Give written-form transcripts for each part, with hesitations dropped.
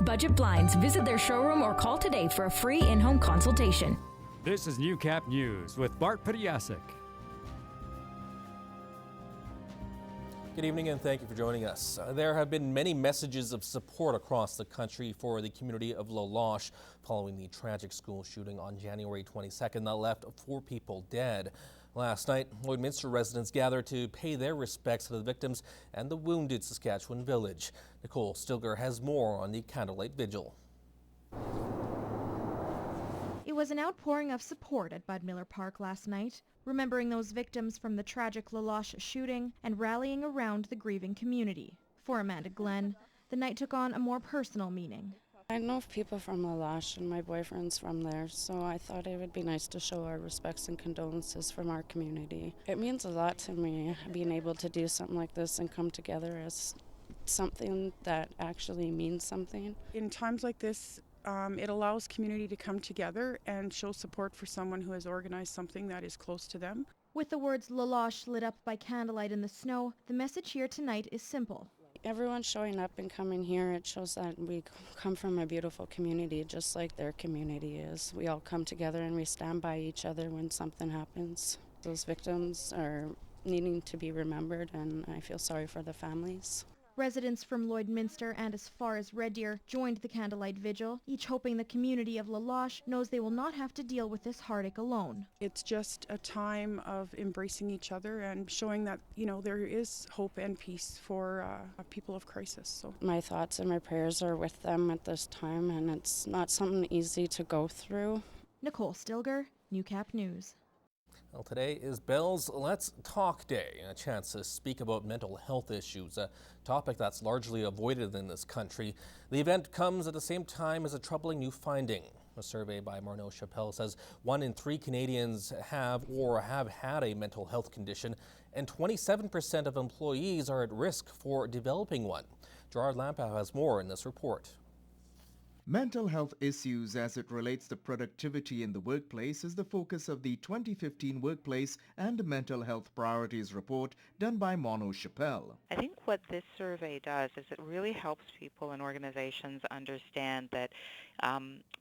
Budget Blinds. Visit their showroom or call today for a free in-home consultation. This is Newcap News with Bart Pediasic. Good evening and thank you for joining us. There have been many messages of support across the country for the community of La Loche following the tragic school shooting on January 22nd that left 4 people dead. Last night, Lloydminster residents gathered to pay their respects to the victims and the wounded Saskatchewan village. Nicole Stilger has more on the candlelight vigil. It was an outpouring of support at Bud Miller Park last night, remembering those victims from the tragic La Loche shooting and rallying around the grieving community. For Amanda Glenn, the night took on a more personal meaning. I know people from La Loche and my boyfriend's from there, so I thought it would be nice to show our respects and condolences from our community. It means a lot to me being able to do something like this and come together as something that actually means something. In times like this, it allows community to come together and show support for someone who has organized something that is close to them. With the words La Loche lit up by candlelight in the snow, the message here tonight is simple. Everyone showing up and coming here, it shows that we come from a beautiful community, just like their community is. We all come together and we stand by each other when something happens. Those victims are needing to be remembered, and I feel sorry for the families. Residents from Lloydminster and as far as Red Deer joined the candlelight vigil, each hoping the community of La Loche knows they will not have to deal with this heartache alone. It's just a time of embracing each other and showing that, there is hope and peace for people of crisis. So my thoughts and my prayers are with them at this time, and it's not something easy to go through. Nicole Stilger, Newcap News. Well, today is Bell's Let's Talk Day, a chance to speak about mental health issues, a topic that's largely avoided in this country. The event comes at the same time as a troubling new finding. A survey by Marno Chappelle says 1 in 3 Canadians have or have had a mental health condition, and 27% of employees are at risk for developing one. Gerard Lampow has more in this report. Mental health issues as it relates to productivity in the workplace is the focus of the 2015 Workplace and Mental Health Priorities Report done by Marno Chappelle. I think what this survey does is it really helps people and organizations understand that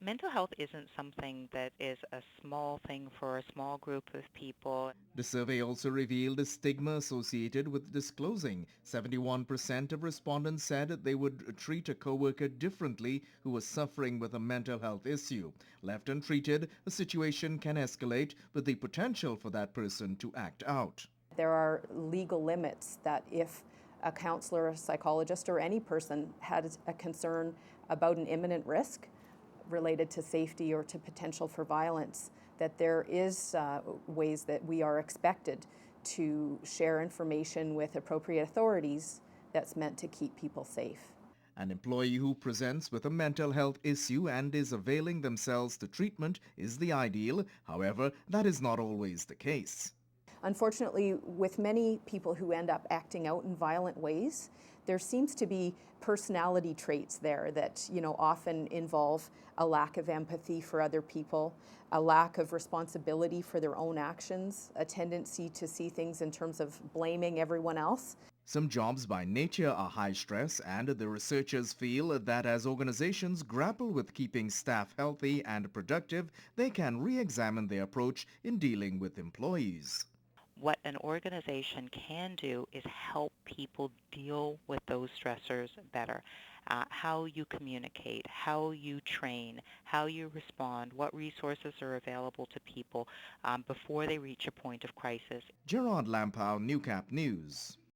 mental health isn't something that is a small thing for a small group of people. The survey also revealed a stigma associated with disclosing. 71% of respondents said they would treat a coworker differently who was suffering with a mental health issue. Left untreated, the situation can escalate with the potential for that person to act out. There are legal limits that if a counselor, a psychologist, or any person had a concern about an imminent risk related to safety or to potential for violence, that there is ways that we are expected to share information with appropriate authorities that's meant to keep people safe. An employee who presents with a mental health issue and is availing themselves to treatment is the ideal. However, that is not always the case. Unfortunately, with many people who end up acting out in violent ways, there seems to be personality traits there that, often involve a lack of empathy for other people, a lack of responsibility for their own actions, a tendency to see things in terms of blaming everyone else. Some jobs by nature are high stress, and the researchers feel that as organizations grapple with keeping staff healthy and productive, they can re-examine their approach in dealing with employees. What an organization can do is help people deal with those stressors better. How you communicate, how you train, how you respond, what resources are available to people before they reach a point of crisis. Gerard Lampow, Newcap News.